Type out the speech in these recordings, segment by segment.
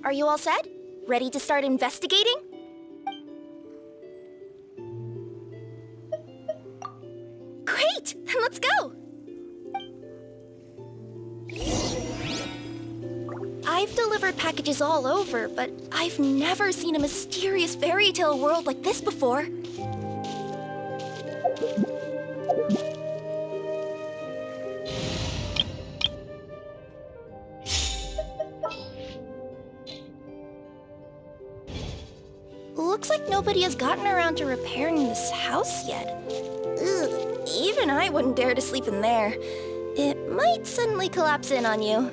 Are you all set? Ready to start investigating? Great! Then let's go! I've delivered packages all over, but I've never seen a mysterious fairy tale world like this before. Looks like nobody has gotten around to repairing this house yet. Ugh, even I wouldn't dare to sleep in there. It might suddenly collapse in on you.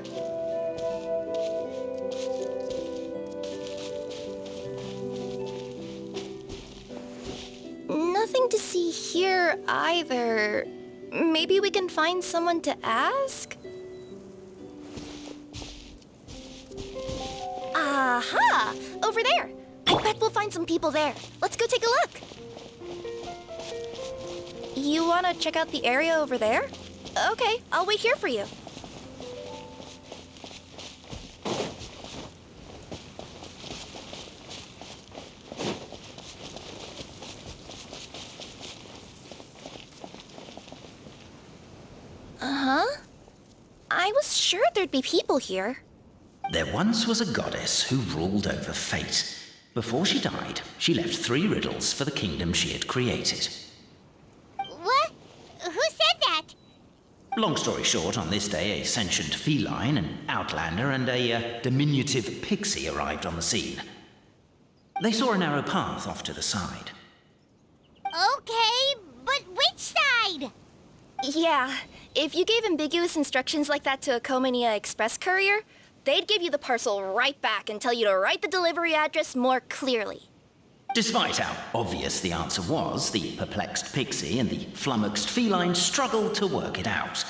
Nothing to see here either. Maybe we can find someone to ask? Aha! Over there! I bet we'll find some people there. Let's go take a look. You want to check out the area over there? Okay, I'll wait here for you. Uh-huh. I was sure there'd be people here. There once was a goddess who ruled over fate. Before she died, she left 3 riddles for the kingdom she had created. What? Who said that? Long story short, on this day, a sentient feline, an outlander, and a diminutive pixie arrived on the scene. They saw a narrow path off to the side. Okay, but which side? Yeah, if you gave ambiguous instructions like that to a Comania Express courier, they'd give you the parcel right back and tell you to write the delivery address more clearly. Despite how obvious the answer was, the perplexed pixie and the flummoxed feline struggled to work it out.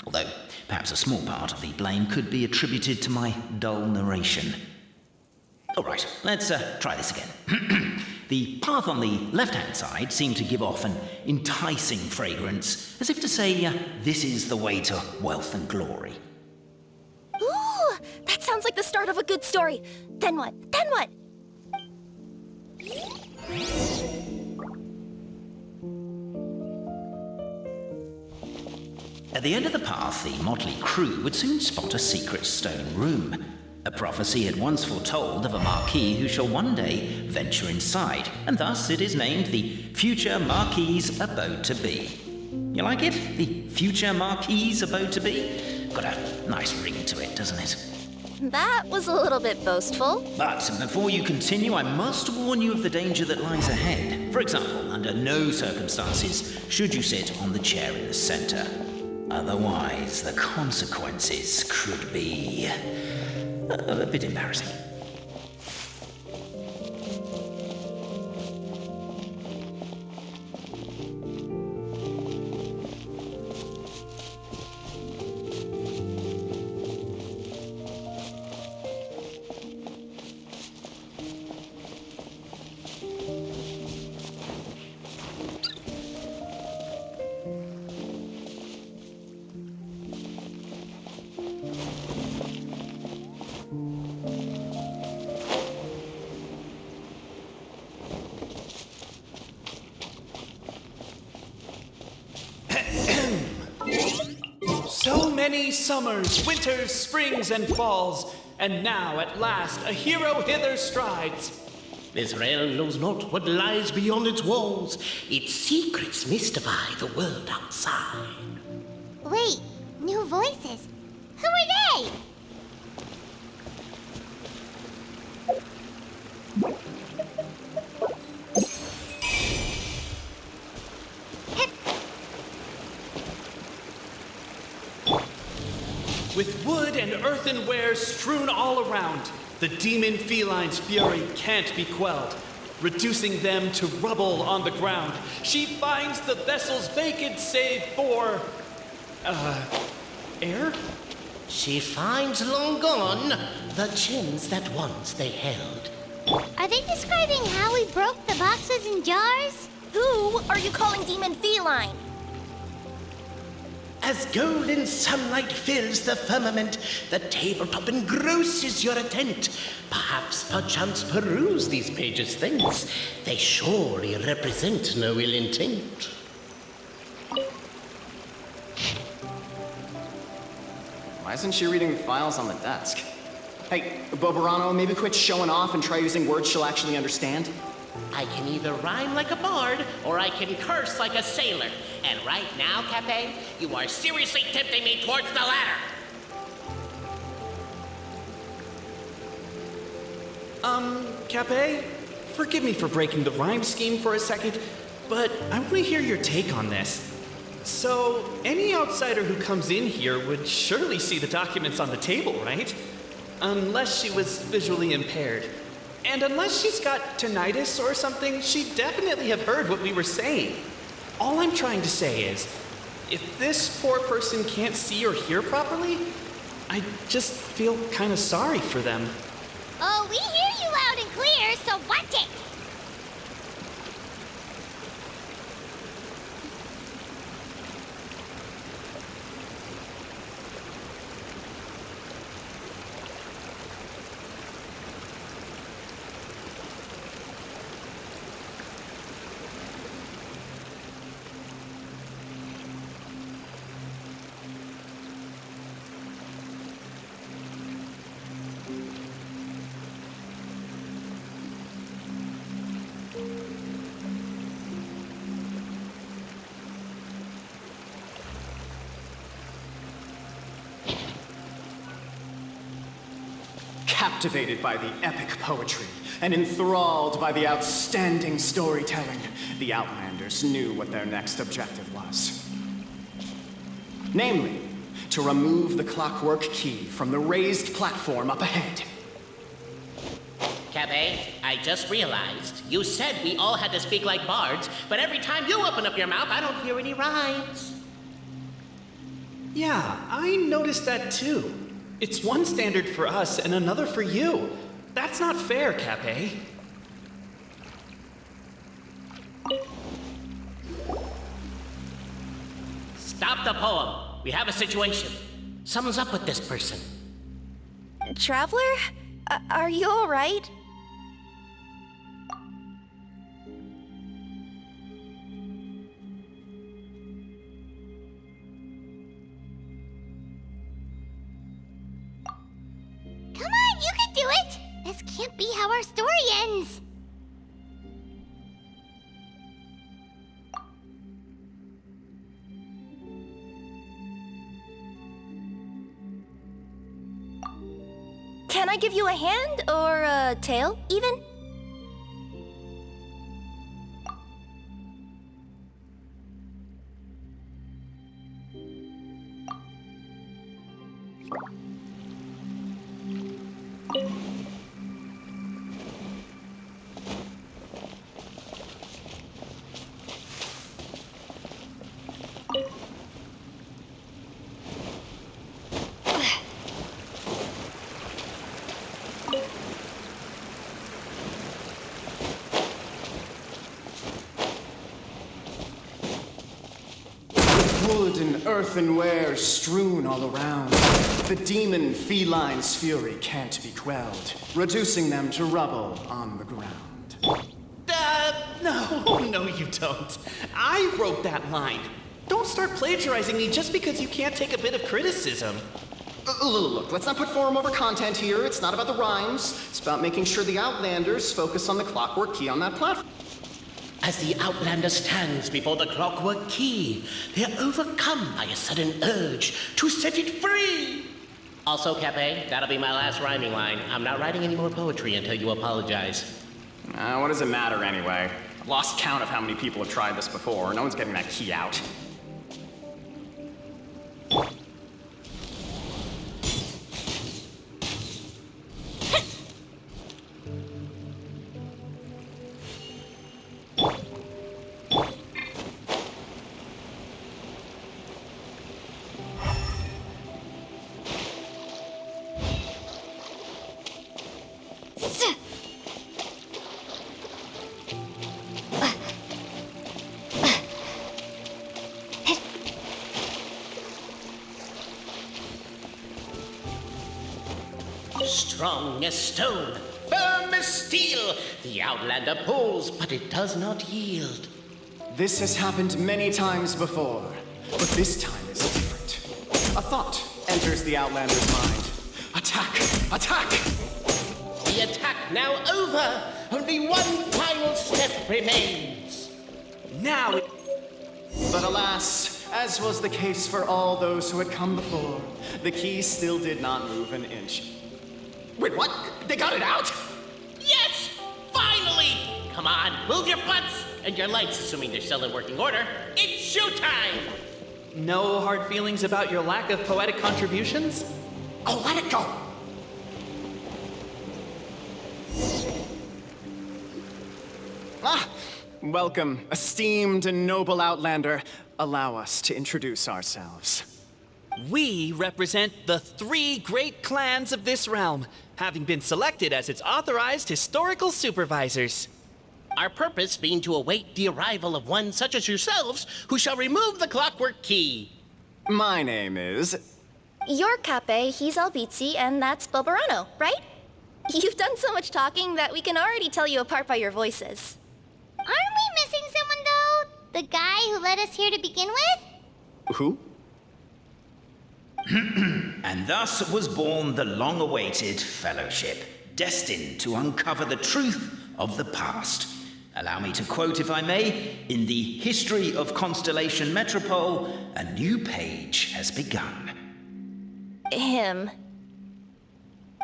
Although, perhaps a small part of the blame could be attributed to my dull narration. All right, let's try this again. The path on the left-hand side seemed to give off an enticing fragrance, as if to say, this is the way to wealth and glory. Ooh, that sounds like the start of a good story. Then what? Then what? At the end of the path, the motley crew would soon spot a secret stone room. A prophecy had once foretold of a marquis who shall one day venture inside, and thus it is named the future Marquis's abode to be. You like it? The future Marquis's abode to be? Got a nice ring to it, doesn't it? That was a little bit boastful. But before you continue, I must warn you of the danger that lies ahead. For example, under no circumstances should you sit on the chair in the center. Otherwise, the consequences could be a bit embarrassing. So many summers, winters, springs, and falls, and now at last a hero hither strides. This realm knows not what lies beyond its walls. Its secrets mystify the world outside. Wait, new voices. Who are they? With wood and earthenware strewn all around, the demon feline's fury can't be quelled. Reducing them to rubble on the ground, she finds the vessel's vacant save for... air? She finds long gone the gems that once they held. Are they describing how we broke the boxes and jars? Who are you calling Demon Feline? As golden sunlight fills the firmament, the tabletop engrosses your attent. Perchance peruse these pages thence. They surely represent no ill intent. Why isn't she reading the files on the desk? Hey, Bobarano, maybe quit showing off and try using words she'll actually understand? I can either rhyme like a bard, or I can curse like a sailor. And right now, Cape, you are seriously tempting me towards the latter. Cape, forgive me for breaking the rhyme scheme for a second, but I want to hear your take on this. So, any outsider who comes in here would surely see the documents on the table, right? Unless she was visually impaired. And unless she's got tinnitus or something, she'd definitely have heard what we were saying. All I'm trying to say is, if this poor person can't see or hear properly, I just feel kind of sorry for them. Oh, we hear you loud and clear, so watch it! Captivated by the epic poetry and enthralled by the outstanding storytelling, the Outlanders knew what their next objective was. Namely, to remove the clockwork key from the raised platform up ahead. Cabe, I just realized you said we all had to speak like bards, but every time you open up your mouth, I don't hear any rhymes. Yeah, I noticed that too. It's one standard for us and another for you. That's not fair, Cape. Stop the poem. We have a situation. Something's up with this person. Traveler? Are you all right? Come on, you can do it! This can't be how our story ends! Can I give you a hand or a tail, even? Wood and earthenware strewn all around. The demon feline's fury can't be quelled, reducing them to rubble on the ground. No, you don't. I wrote that line. Don't start plagiarizing me just because you can't take a bit of criticism. Look, let's not put form over content here. It's not about the rhymes. It's about making sure the Outlanders focus on the clockwork key on that platform. As the Outlander stands before the clockwork key, they are overcome by a sudden urge to set it free. Also, Cape, that'll be my last rhyming line. I'm not writing any more poetry until you apologize. What does it matter anyway? I've lost count of how many people have tried this before. No one's getting that key out. Strong as stone, firm as steel, the Outlander pulls, but it does not yield. This has happened many times before, but this time is different. A thought enters the Outlander's mind. Attack! Attack! The attack now over. Only one final step remains. Now, But alas, as was the case for all those who had come before, the key still did not move an inch. Wait, what? They got it out? Yes! Finally! Come on, move your butts and your lights, assuming they're still in working order. It's showtime! no hard feelings about your lack of poetic contributions? Oh, let it go! Ah, welcome, esteemed and noble Outlander. Allow us to introduce ourselves. We represent the 3 great clans of this realm, having been selected as its authorized historical supervisors. Our purpose being to await the arrival of one such as yourselves who shall remove the clockwork key. My name is... You're Cape, he's Albizzi, and that's Bobarano, right? You've done so much talking that we can already tell you apart by your voices. Aren't we missing someone, though? The guy who led us here to begin with? Who? And thus was born the long-awaited fellowship, destined to uncover the truth of the past. Allow me to quote, if I may, in the history of Constellation Metropole, a new page has begun. Him.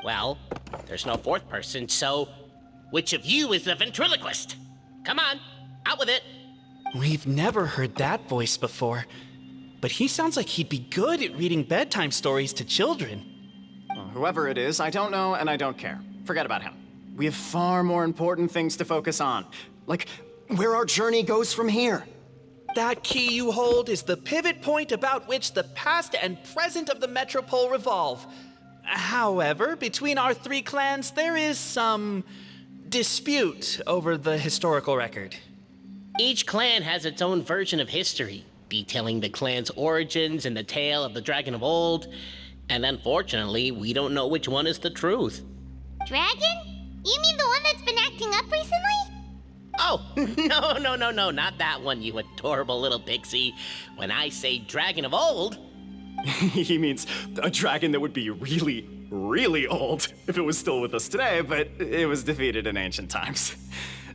Well, there's no fourth person, so which of you is the ventriloquist? Come on, out with it. We've never heard that voice before, but he sounds like he'd be good at reading bedtime stories to children. Well, whoever it is, I don't know and I don't care. Forget about him. We have far more important things to focus on, like where our journey goes from here. That key you hold is the pivot point about which the past and present of the Metropole revolve. However, between our 3 clans, there is some dispute over the historical record. Each clan has its own version of history, detailing the clan's origins and the tale of the dragon of old, and unfortunately, we don't know which one is the truth. Dragon? You mean the one that's been acting up recently? Oh, no, not that one, you adorable little pixie. When I say dragon of old, He means a dragon that would be really, really old if it was still with us today, but it was defeated in ancient times.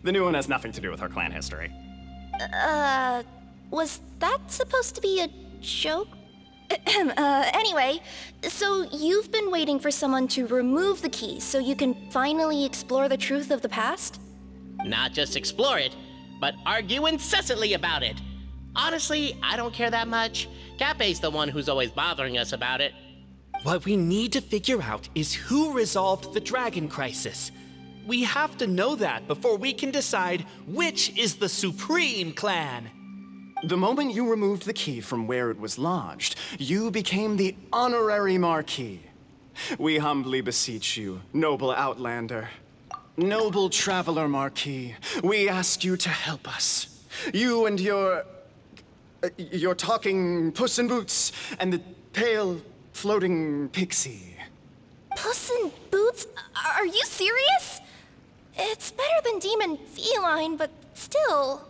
The new one has nothing to do with our clan history. Was that supposed to be a joke? Anyway, so you've been waiting for someone to remove the key so you can finally explore the truth of the past? not just explore it, but argue incessantly about it. Honestly, I don't care that much. Cape's the one who's always bothering us about it. What we need to figure out is who resolved the dragon crisis. We have to know that before we can decide which is the supreme clan. The moment you removed the key from where it was lodged, you became the honorary Marquis. We humbly beseech you, noble Outlander. Noble Traveler Marquis, we ask you to help us. You and your talking Puss in Boots and the pale floating pixie. Puss in Boots? Are you serious? It's better than demon feline, but still.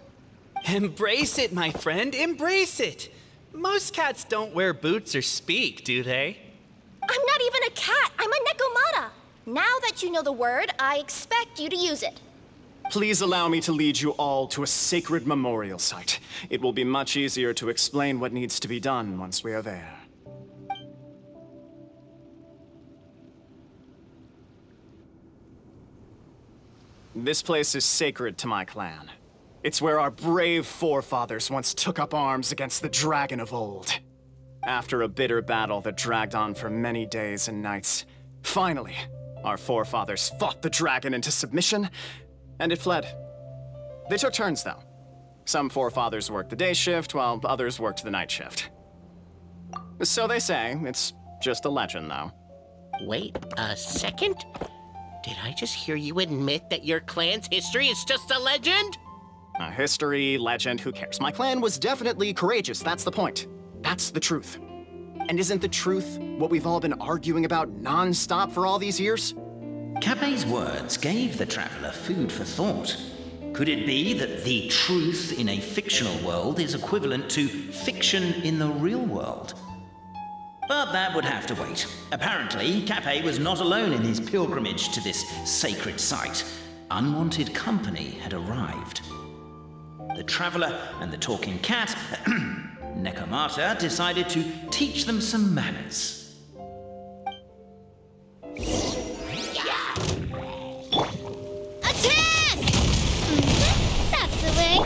Embrace it, my friend, embrace it. Most cats don't wear boots or speak, do they? I'm not even a cat, I'm a Nekomata. Now that you know the word, I expect you to use it. Please allow me to lead you all to a sacred memorial site. It will be much easier to explain what needs to be done once we are there. This place is sacred to my clan. It's where our brave forefathers once took up arms against the dragon of old. After a bitter battle that dragged on for many days and nights, finally, our forefathers fought the dragon into submission, and it fled. They took turns, though. Some forefathers worked the day shift, while others worked the night shift. So they say. It's just a legend, though. Wait a second? Did I just hear you admit that your clan's history is just a legend? History, legend, who cares? My clan was definitely courageous, that's the point. That's the truth. And isn't the truth what we've all been arguing about non-stop for all these years? Capet's words gave the traveler food for thought. Could it be that the truth in a fictional world is equivalent to fiction in the real world? But that would have to wait. Apparently, Capet was not alone in his pilgrimage to this sacred site. Unwanted company had arrived. The traveler and the talking cat, Nekomata, decided to teach them some manners. Attack! That's the way.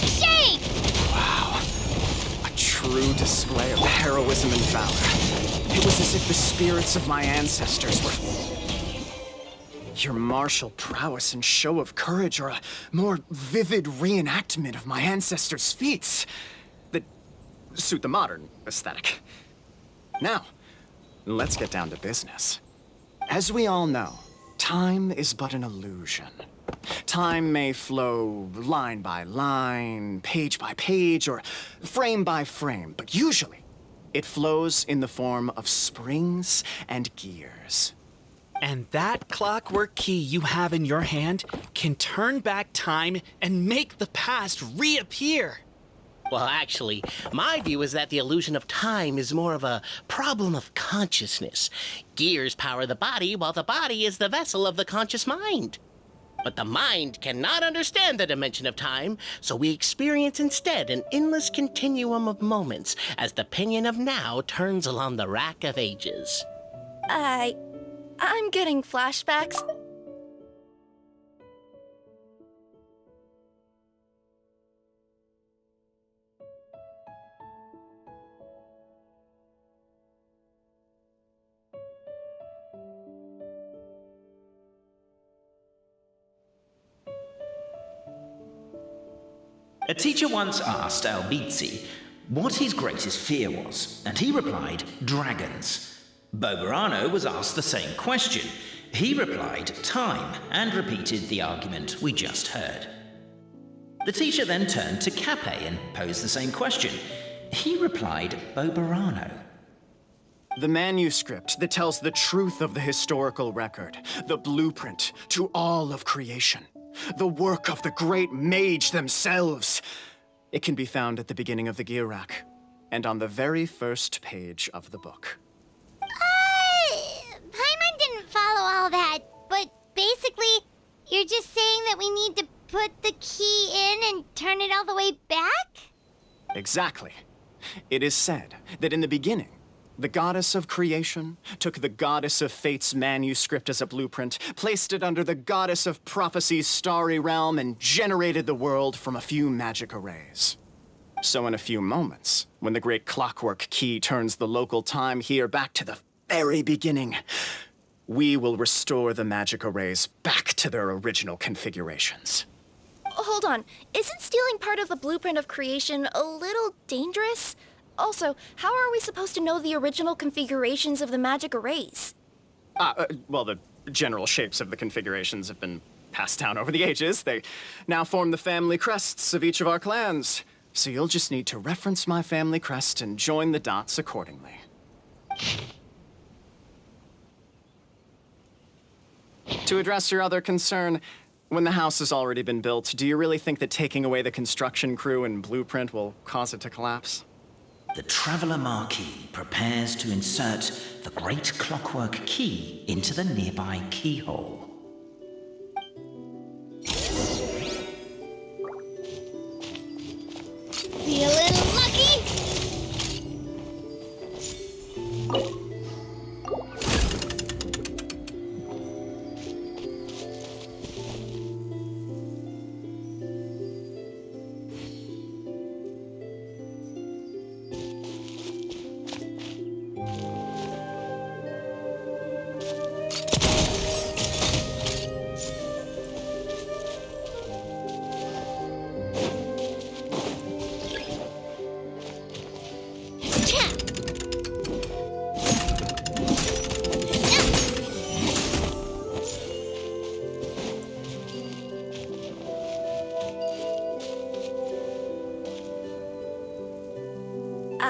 Shake! Wow. A true display of heroism and valor. It was as if the spirits of my ancestors were... Your martial prowess and show of courage are a more vivid reenactment of my ancestors' feats that suit the modern aesthetic. Now, let's get down to business. As we all know, time is but an illusion. Time may flow line by line, page by page, or frame by frame, but usually it flows in the form of springs and gears. And that clockwork key you have in your hand can turn back time and make the past reappear. Well, actually, my view is that the illusion of time is more of a problem of consciousness. Gears power the body, while the body is the vessel of the conscious mind. But the mind cannot understand the dimension of time, so we experience instead an endless continuum of moments as the pinion of now turns along the rack of ages. I'm getting flashbacks. A teacher once asked Albizzi what his greatest fear was, and he replied, dragons. Boberano was asked the same question. He replied, time, and repeated the argument we just heard. The teacher then turned to Capet and posed the same question. He replied, Boberano. The manuscript that tells the truth of the historical record, the blueprint to all of creation, the work of the great mage themselves. It can be found at the beginning of the gear rack, and on the very first page of the book. Paimon didn't follow all that, but basically, you're just saying that we need to put the key in and turn it all the way back? Exactly. It is said that in the beginning, the goddess of creation took the goddess of fate's manuscript as a blueprint, placed it under the goddess of prophecy's starry realm, and generated the world from a few magic arrays. So in a few moments, when the great clockwork key turns the local time here back to the very beginning, we will restore the magic arrays back to their original configurations. Hold on, isn't stealing part of the blueprint of creation a little dangerous? Also, how are we supposed to know the original configurations of the magic arrays? Well, the general shapes of the configurations have been passed down over the ages. They now form the family crests of each of our clans. So you'll just need to reference my family crest and join the dots accordingly. To address your other concern, when the house has already been built, do you really think that taking away the construction crew and blueprint will cause it to collapse? The Traveler Marquis prepares to insert the great clockwork key into the nearby keyhole. Feeling lucky?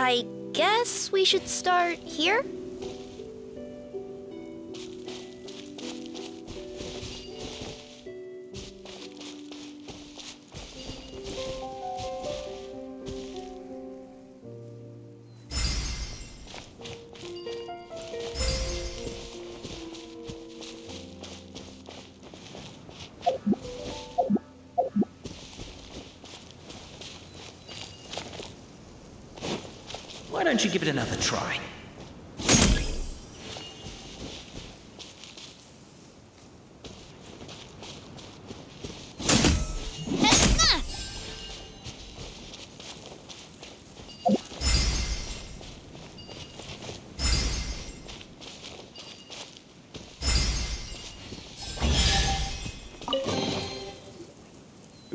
I guess we should start here? Why don't you give it another try?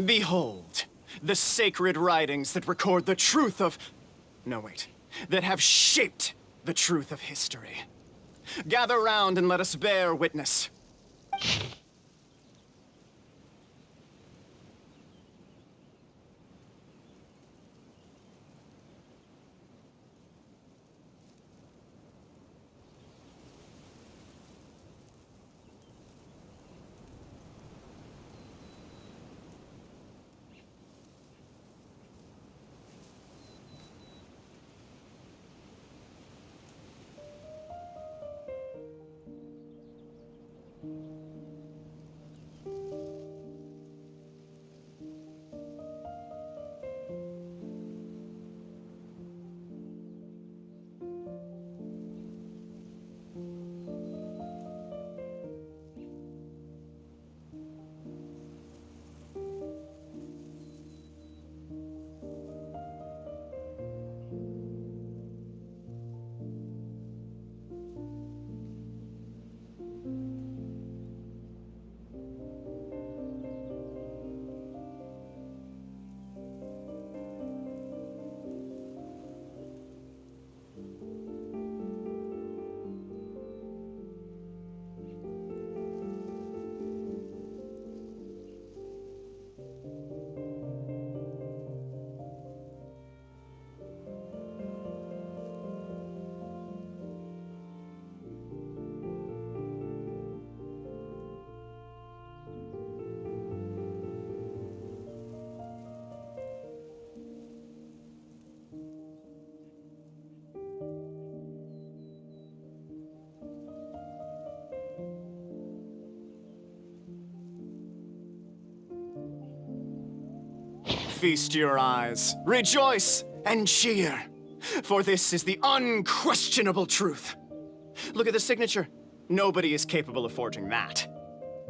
Behold, the sacred writings that record the truth of... No, wait. That have shaped the truth of history. Gather round and let us bear witness. Feast your eyes, rejoice, and cheer, for this is the unquestionable truth. Look at the signature. Nobody is capable of forging that.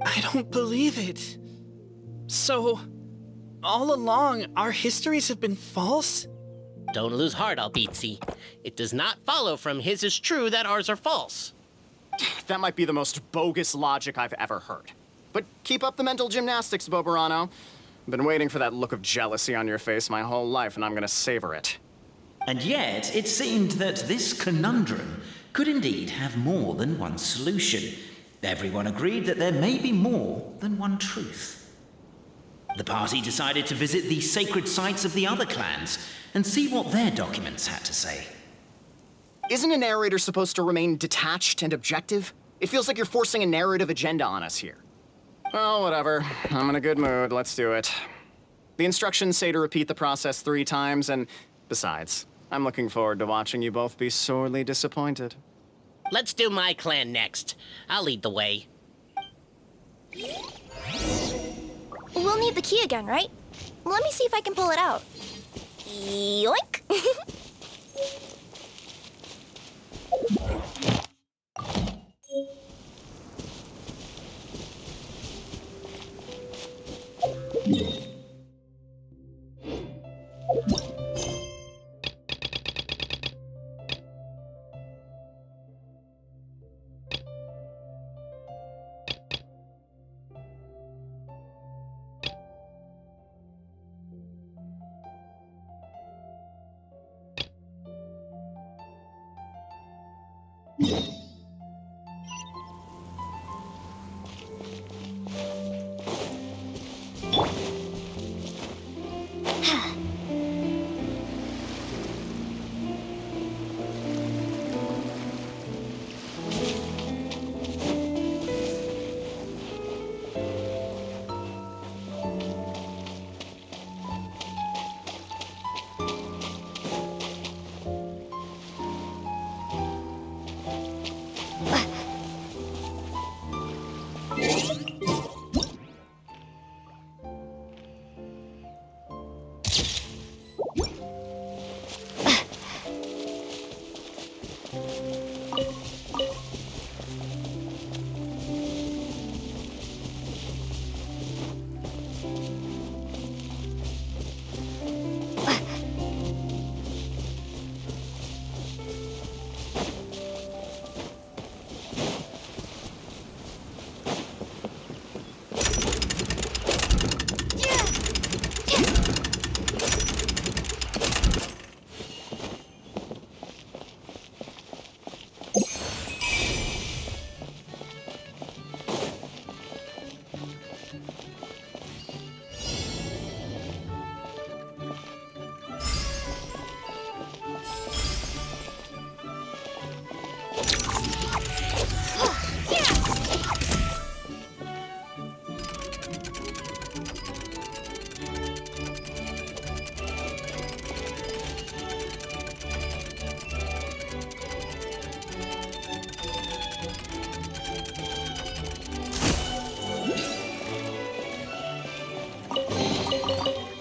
I don't believe it. So, all along, our histories have been false? Don't lose heart, Albizzi. It does not follow from his is true that ours are false. That might be the most bogus logic I've ever heard. But keep up the mental gymnastics, Boberano. Been waiting for that look of jealousy on your face my whole life, and I'm gonna savor it. And yet, it seemed that this conundrum could indeed have more than one solution. Everyone agreed that there may be more than one truth. The party decided to visit the sacred sites of the other clans and see what their documents had to say. Isn't a narrator supposed to remain detached and objective? It feels like you're forcing a narrative agenda on us here. Well, whatever. I'm in a good mood. Let's do it. The instructions say to repeat the process 3 times, and besides, I'm looking forward to watching you both be sorely disappointed. Let's do my clan next. I'll lead the way. We'll need the key again, right? Let me see if I can pull it out. Yoink!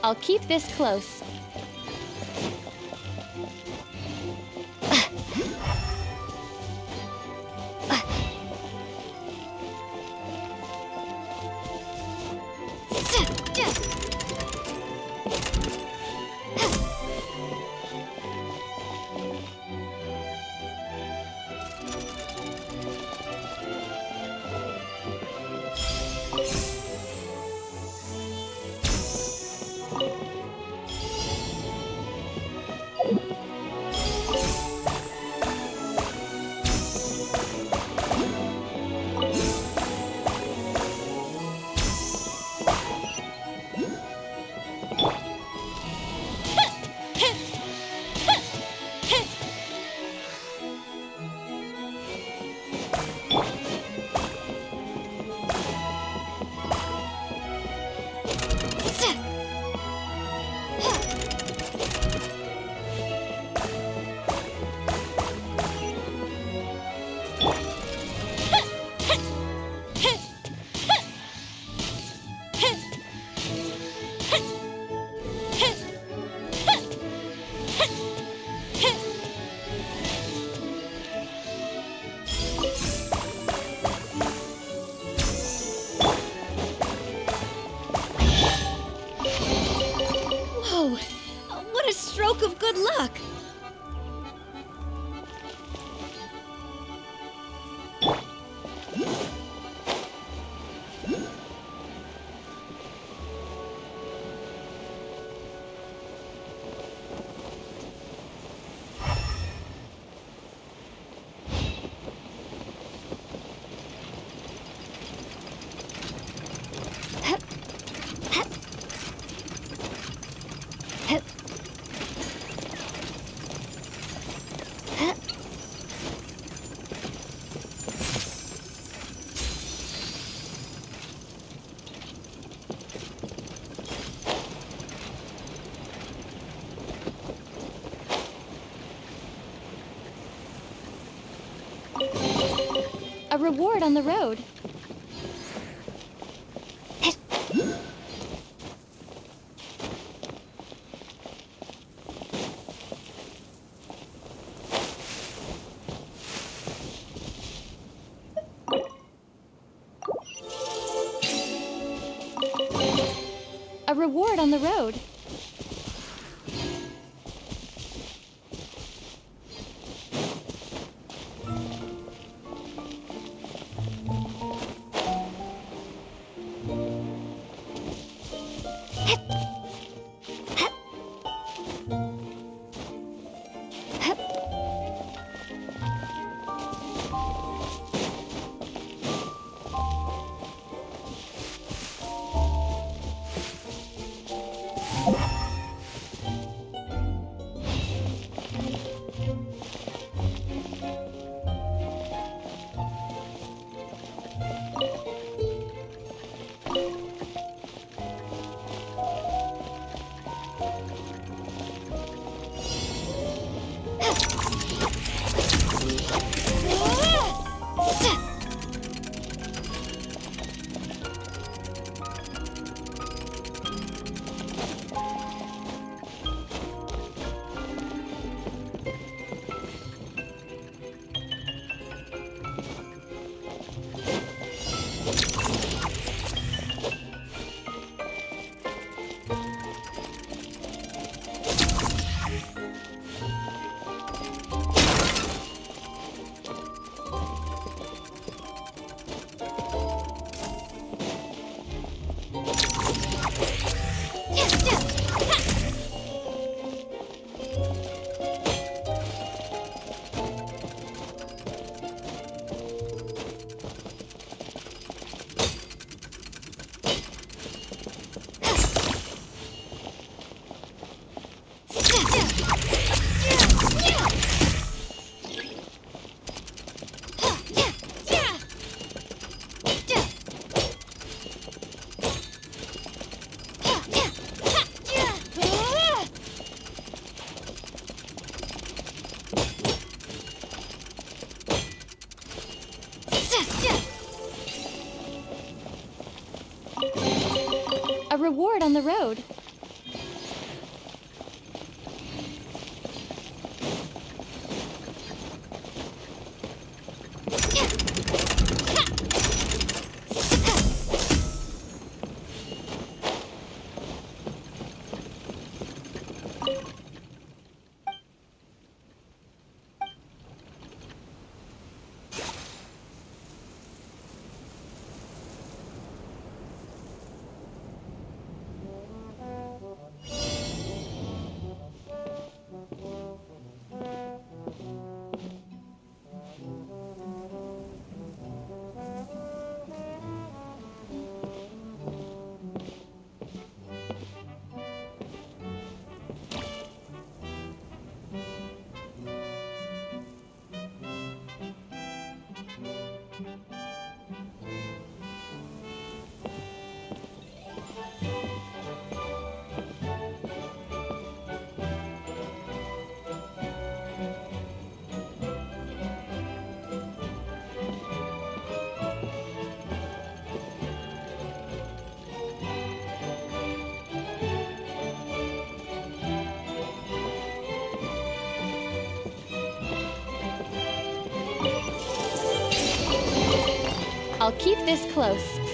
I'll keep this close. Whoa! What a stroke of good luck! A reward on the road. A reward on the road. A reward on the road. I'll keep this close.